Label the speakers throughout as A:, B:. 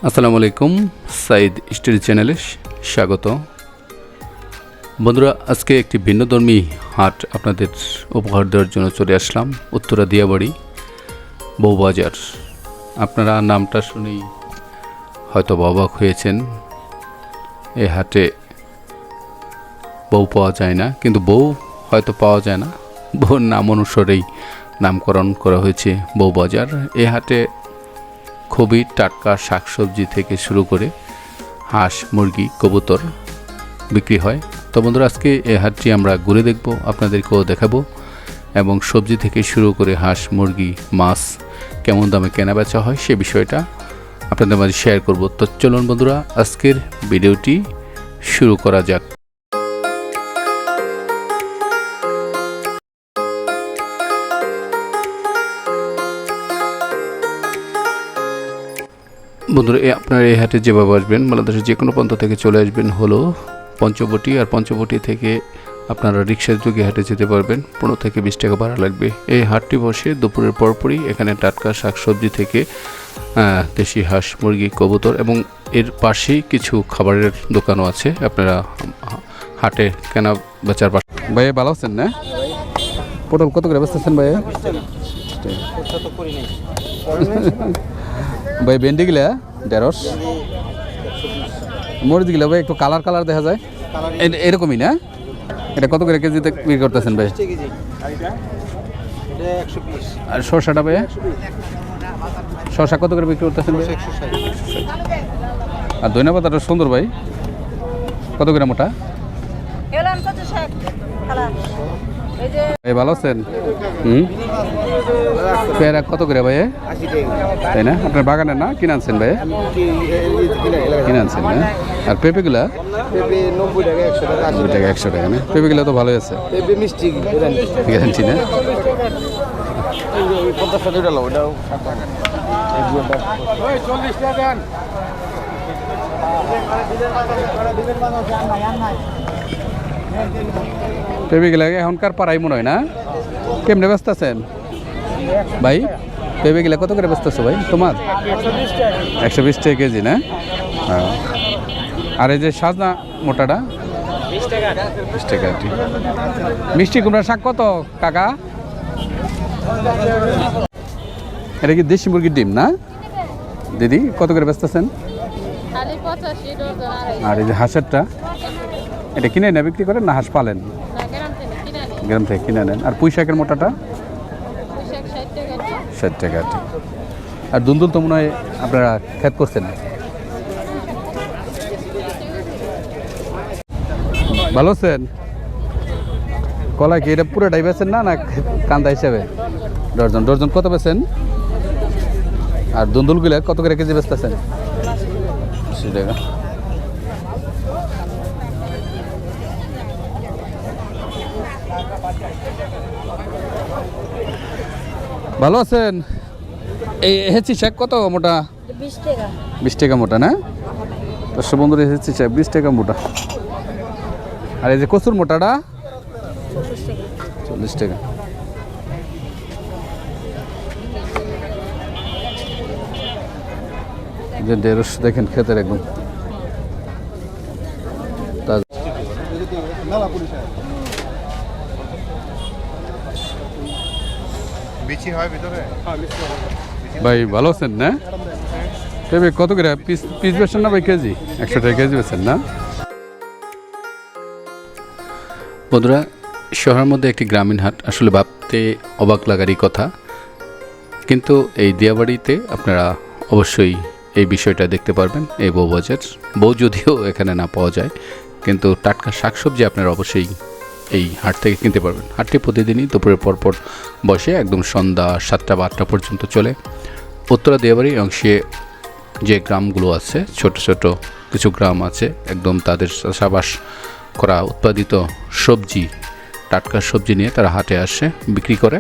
A: আসসালামু আলাইকুম, সাইদ স্টোরি চ্যানেলে স্বাগত। বন্ধুরা, আজকে একটি ভিন্নধর্মী হাট আপনাদের উপহার দেওয়ার জন্য চলে আসলাম। উত্তরা দিয়াবাড়ি বউবাজার। আপনারা নামটা শুনেই হয়তো অবাক হয়েছেন। এই হাটে বউ পাওয়া যায় না, কিন্তু বউ হয়তো পাওয়া যায় না, বউর নাম অনুসারেই নামকরণ করা হয়েছে বউবাজার। এই হাটে খুবই টাটকা শাকসবজি থেকে শুরু করে হাঁস, মুরগি, কবুতর বিক্রি হয়। তো বন্ধুরা, আজকে এই হাটটি আমরা ঘুরে দেখব, আপনাদেরকেও দেখাবো, এবং সবজি থেকে শুরু করে হাঁস, মুরগি, মাছ কেমন দামে কেনাবেচা হয় সে বিষয়টা আপনাদের মাঝে শেয়ার করব। তো চলুন বন্ধুরা, আজকের ভিডিওটি শুরু করা যাক। বন্ধুরা, আপনারা এই হাটে যেভাবে আসবেন, বাংলাদেশের যে কোনো প্রান্ত থেকে চলে আসবেন হলো পঞ্চবটি, আর পঞ্চবটি থেকে আপনারা রিক্সার যোগে হাটে যেতে পারবেন। 15 থেকে 20 টাকা ভাড়া লাগবে। এই হাটটি বসে দুপুরের পরপরই। এখানে টাটকা শাকসবজি থেকে দেশি হাঁস, মুরগি, কবুতর এবং এর পাশেই কিছু খাবারের দোকানও আছে। আপনারা হাটে কেনা বেচার পাশে। ভাইয়া ভালো আছেন না? পটল কত করে বেচতেছেন ভাইয়া? ভাই ভেন্ডি গিলা 150, মরিচ গিলা ভাই একটু কালার কালার দেখা যায়, এরকমই না? এটা কত করে কেজিতে বিক্রি করতেছেন ভাই? আর শসাটা ভাই, শসা কত করে বিক্রি করতেছেন ভাই? আর ধন্যবাদ, সুন্দর ভাই কত করে মোটা? ভাই ভালো আছেন? পেয়ারা কত করে ভাই? তাই না? আপনার বাগানের না, কিনে আনছেন ভাই? কিনে আনছেন না? আর পেঁপেগুলা? 90 টাকা 100 টাকা না? পেঁপেগুলা তো ভালোই আছে, গ্যারান্টি না? পেঁপেগুলা এখনকার পাড়াই মনে হয় না? কেমনে ব্যস্ত আছেন ভাই? পেঁপেগুলা কত করে ব্যস্ত আছো ভাই তোমার? 120 টাকা কেজি না? হ্যাঁ। আর এই যে সাজনা মোটাটা 20 টাকা। মিষ্টি কুমড়ার শাক কত কাকা? এটা কি দেশি মুরগির ডিম না দিদি? কত করে ব্যস্ত আছেন? আর এই যে হাঁসেরটা, এটা কিনে না বিক্রি করেন না হাঁস পালেন? গ্রাম থেকে কিনে নেন। আর পুঁই শাকের মোটাটা 60 টাকা। আর দুন্দুল তো মনে হয় আপনারা ক্ষেত করছেন। ভালো আছেন? কলা কি এটা পুরোটাই বেছেন না কান্দা হিসাবে? ডর্জন কত বেছেন? আর দুন্দুলগুলো কত করে কেজি বেচতেছেন? 80 টাকা। ভালো আছেন? এই হেঁচি শাক কত মোটা? 20 টাকা মোটা না? দর্শক বন্ধুরা, হেঁচি শাক 20 টাকা মোটা। আর এই যে কচুর মোটাটা 40 টাকা। যে ঢেঁড়স দেখেন ক্ষেতের একদম ভাই ভালো আছেন না? তবে কত করে পিস বেছেন না ভাই? কেজি 100 টাকা কেজি বেছেন না? বন্ধুরা, শহরের মধ্যে একটি গ্রামীণ হাট আসলে ভাবতে অবাক লাগারই কথা, কিন্তু এই দিয়াবাড়িতে আপনারা অবশ্যই এই বিষয়টা দেখতে পারবেন। এই বউবাজার, বউ যদিও এখানে না পাওয়া যায়, কিন্তু টাটকা শাকসবজি আপনারা অবশ্যই এই হাট থেকে কিনতে পারবেন। হাটটি প্রতিদিনই দুপুরের পরপর বসে, একদম সন্ধ্যা 7টা বা 8টা পর্যন্ত চলে। উত্তরা দিয়াবাড়ি অংশে যে গ্রামগুলো আছে, ছোট ছোট কিছু গ্রাম আছে, একদম তাদের চাষাবাস করা উৎপাদিত সবজি, টাটকা সবজি নিয়ে তারা হাটে আসে, বিক্রি করে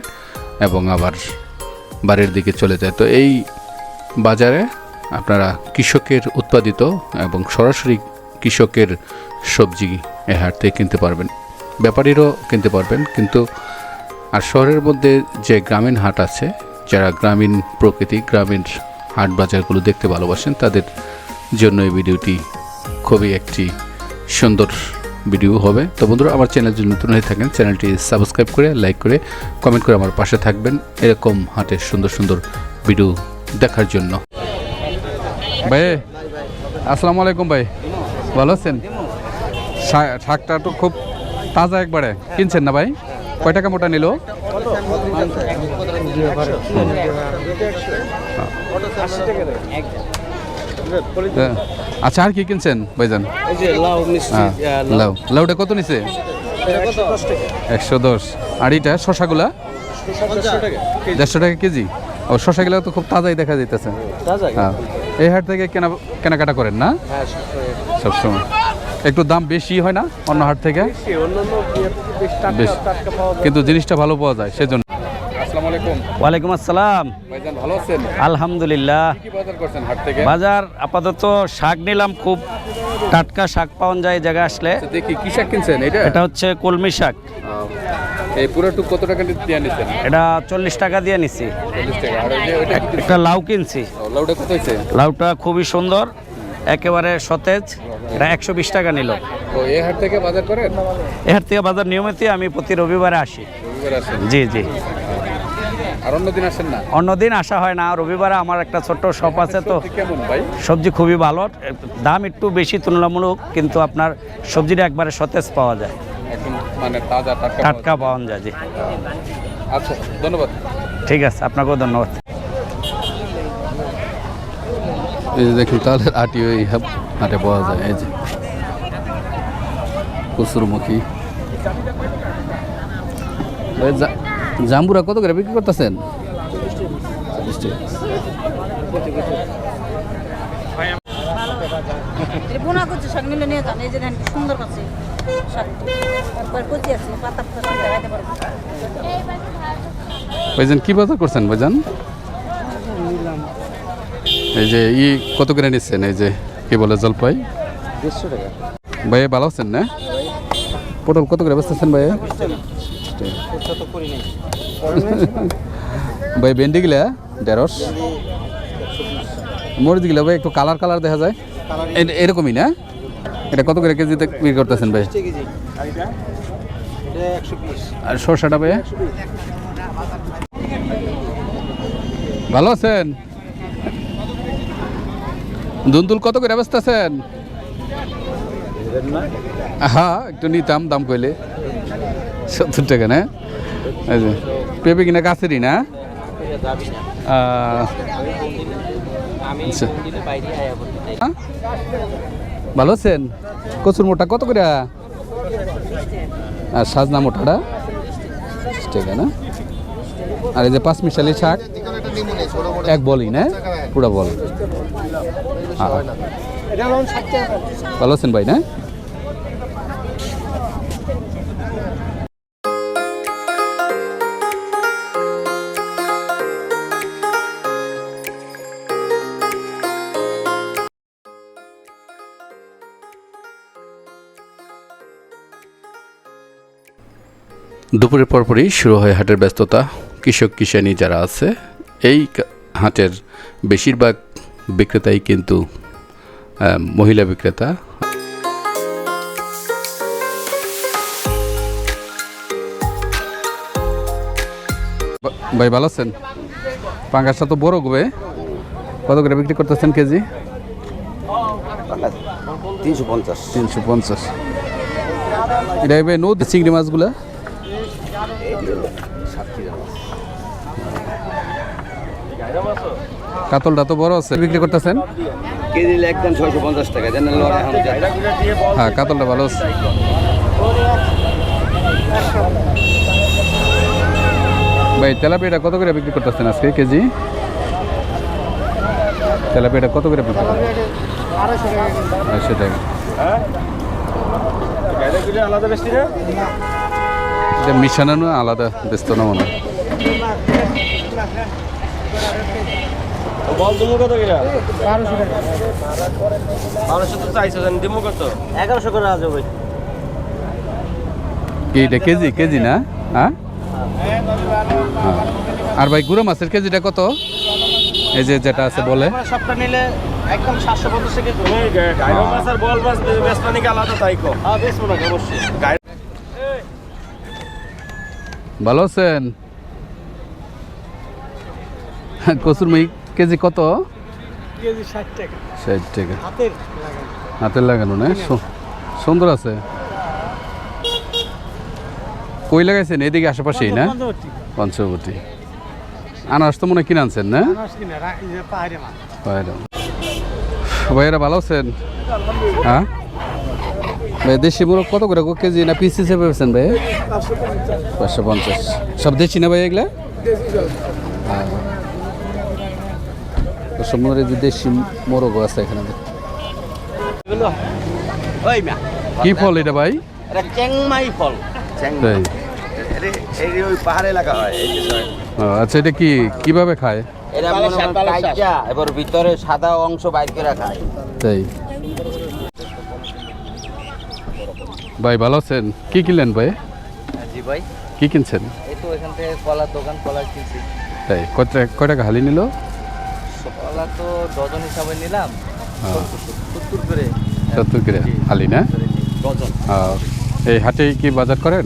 A: এবং আবার বাড়ির দিকে চলে যায়। তো এই বাজারে আপনারা কৃষকের উৎপাদিত এবং সরাসরি কৃষকের সবজি এই হাট থেকে কিনতে পারবেন, ব্যাপারীরাও কিনতে পারবেন। কিন্তু আর শহরের মধ্যে যে গ্রামীণ হাট আছে, যারা গ্রামীণ প্রকৃতি, গ্রামীণ হাট বাজারগুলো দেখতে ভালোবাসেন তাদের জন্য এই ভিডিওটি খুবই একটি সুন্দর ভিডিও হবে। তো বন্ধুরা, আমার চ্যানেল যদি নতুন হয়ে থাকেন চ্যানেলটি সাবস্ক্রাইব করে, লাইক করে, কমেন্ট করে আমার পাশে থাকবেন এরকম হাটের সুন্দর সুন্দর ভিডিও দেখার জন্য। ভাই আসসালামু আলাইকুম। ভাই ভালো আছেন? শাকটা তো খুব তাজা একবারে কিনছেন না ভাই? কয় টাকা মোটা নিল? আচ্ছা, আর কি কিনছেন ভাইজান? লাউটা কত নিছে? 110। আর এটা শশাগুলা 150 টাকা কেজি। ও শশাগুলা তো খুব তাজাই দেখা যাইতেছে। হ্যাঁ, এই হাট থেকে কেনাকাটা করেন না সবসময়? একটু দাম বেশি হয় না অন্য হাট থেকে? কিন্তু জিনিসটা ভালো পাওয়া যায় সেজন্য। আসসালামু আলাইকুম।
B: ওয়ালাইকুম আসসালাম।
A: ভাইজান ভালো আছেন?
B: আলহামদুলিল্লাহ।
A: কি বাজার করছেন হাট থেকে?
B: বাজার আপাতত শাক নিলাম, খুব টাটকা শাক পাওয়া যায় এই জায়গায় আসলে।
A: দেখি কি শাক কিনছেন?
B: এটা হচ্ছে কলমি শাক।
A: এই পুরোটু কত টাকা দিয়ে নিছেন?
B: এটা 40 টাকা দিয়ে নিছি।
A: 40 টাকা। আর এটা
B: একটা লাউ কিনছি।
A: লাউটা কত হইছে?
B: লাউটা খুবই সুন্দর, একেবারে সতেজ। এটা 120 টাকা নিল।
A: ও এই হাট থেকে বাজার করেন?
B: এই হাট থেকে বাজার নিয়মিত আমি প্রতি রবিবারে আসি।
A: রবিবার আসেন?
B: জি জি।
A: আর অন্যদিন আসেন না?
B: অন্যদিন আসা হয় না, রবিবারে আমার একটা ছোট্ট শপ আছে। তো
A: কেমন ভাই?
B: সবজি খুবই ভালো, দাম একটু বেশি তুলনামূলক, কিন্তু আপনার সবজিটা একবারে সতেজ পাওয়া যায়,
A: একদম মানে তাজা
B: টাটকা পাওয়া যায়। জি
A: আচ্ছা, ধন্যবাদ।
B: ঠিক আছে, আপনাকেও ধন্যবাদ।
A: এই যে দেখুন তাহলে আটি ওই হাটে পাওয়া যায়। এই যে কসুরমুখী। জাম্বুরা কত করে বিক্রি করতেছেন? ভাইজান কি বাজার করছেন ভাইজান? এই যে কত করে নিচ্ছেন? এই যে কি বলে জলপাই?
C: 150 টাকা।
A: ভাই ভালো আছেন না? পটল কত করে বেচতেছেন ভাই? ভাই ভেন্ডি গিলা 150। মরিচ গিলা ভাই একটু কালার কালার দেখা যায়, এরকমই না? এটা কত করে কেজিতে বিক্রি করতেছেন ভাই? আর শসাটা ভাই ভালো আছেন? দুন্দুল কত করে বেচতেছেন? হ্যাঁ, একটু নিতাম দাম কইলে। 70 টাকা না? এই যে পেঁপে কিনা গাছেরই না? ভালো আছেন? কচুর মোটা কত করে? আর সাজনা মোটাটা 20 টাকা না? আর এই যে 5 মিশালি শাক এক বলই না? পুরা বল। ভালো আছেন ভাই না? দুপুরের পরপরই শুরু হয় হাটের ব্যস্ততা। কৃষক কিষানি যারা আছে এই হাটের বেশিরভাগ বিক্রেতাই কিন্তু মহিলা বিক্রেতা। ভাই ভালো আছেন? পাঙ্গাসটা তো বড় গোবে, কত করে বিক্রি করতেছেন কেজি?
C: 350।
A: 350। এটা ভাই নদী চিংড়ি মাছগুলা কাতলটা তো বড় আছে, বিক্রি করতেছেন
C: কেজি একদম 650 টাকা। জানেন
A: হ্যাঁ, কাতলটা ভালো আছে। ভাই তেলাপিয়াটা কত করে বিক্রি করতেছেন আজকে কেজি? তেলাপিয়াটা কত করে বিক্রি করতেছেন? 250 টাকা।
C: আলাদা বেশি না,
A: এটা মিশানো আলাদা ব্যস্ত না মনে হয়।
C: বল দিমু কত কিরা? 1200 টাকা। 1200 তো চাইছো, জান দিমু কত? 1100 করে আজ ভাই।
A: কি এটা কেজি? কেজি না? হ্যাঁ। আর ভাই গুড়া মাছের কেজিটা কত? এই যে যেটা আছে বলে
C: সবটা নিলে একদম 750 থেকে গাইরো মাছ আর বল মাছ বেসমানি কি আলাদা তাই কো হ্যাঁ বেসমানি অবশ্যই
A: ভালো আছেন? কচুর মুই কেজি কত?
C: কেজি 60 টাকা
A: 60 টাকা
C: হাতের
A: হাতের লাগানো না সুন্দর আছে। কই লাগাইছেন? এদিকে আশেপাশেই না? পঞ্চবটি। আনারস তো মনে হয় কিনে আনছেন না? ভাইয়েরা ভালো আছেন? হ্যাঁ ভাই দেশি মোরগ কত করে কেজি না পিস হিসেবে পেয়েছেন ভাই? 550। সব দেশি না ভাই এগুলা? হ্যাঁ সমুদ্রে যে দেশি মোরগও আছে এখানে। কি ফল এটা ভাই?
C: এটা চেংমাই ফল
A: তাই?
C: এই ওই পাহাড়ে লাগা হয় এই যে
A: আচ্ছা এটা কি কিভাবে খায়?
C: এটা মনে হয় কাইচা এবার ভিতরে সাদা অংশ বাইর করে খায়।
A: তাই ভাই ভালো আছেন? কি কিনলেন ভাই?
C: জি ভাই
A: কি কিনছেন?
C: এই তো এখান থেকে কলার দোকান কলা কিনছি।
A: তাই কয় টাকা হালি নিল?
C: কলা তো ডজন হিসাবে নিলাম 70 করে
A: 70 করে হালি না?
C: ডজন
A: এই হাটে কি বাজার করেন?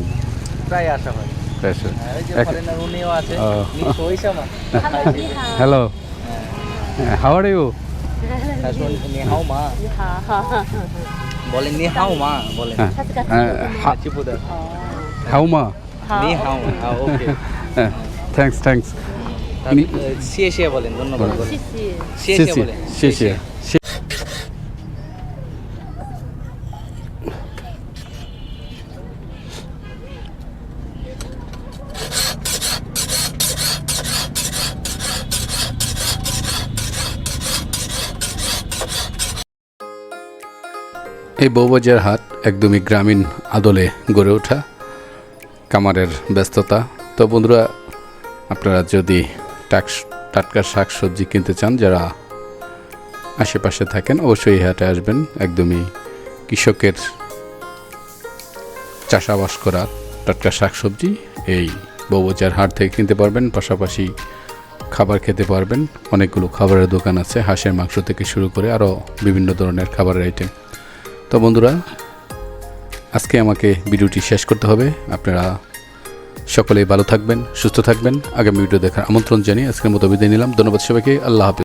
C: প্রায় আসা হয়।
A: বেশ।
C: এই যে ফরেনার উনিও আছে
A: ও।
C: নিশ্চয় ওইসামা
A: হ্যালো হাউ আর ইউ?
C: নি হাও মা বলেন নি হাও মা বলেন চিপুদা
A: হাউ মা?
C: নি হাও ওকে
A: থ্যাঙ্কস
C: শিয়ে শিয়ে বলেন ধন্যবাদ বলেন শিয়ে শিয়ে বলেন
A: শেষে এই বউবাজার হাট একদমই গ্রামীণ আদলে গড়ে ওঠা কামারের ব্যস্ততা। তো বন্ধুরা আপনারা যদি টাটকা শাক সবজি কিনতে চান যারা আশেপাশে থাকেন অবশ্যই এই হাটে আসবেন। একদমই কৃষকের চাষাবাস করা টাটকা শাক সবজি এই বউবাজার হাট থেকে কিনতে পারবেন। পাশাপাশি খাবার খেতে পারবেন। অনেকগুলো খাবারের দোকান আছে, হাঁসের মাংস থেকে শুরু করে আরও বিভিন্ন ধরনের খাবারের আইটেম। তো বন্ধুরা আজকে আমাকে ভিডিওটি শেষ করতে হবে। আপনারা সকলেই ভালো থাকবেন, সুস্থ থাকবেন। আগামী ভিডিও দেখার আমন্ত্রণ জানিয়ে আজকের মতো বিদায় নিলাম। ধন্যবাদ সবাইকে। আল্লাহ হাফেজ।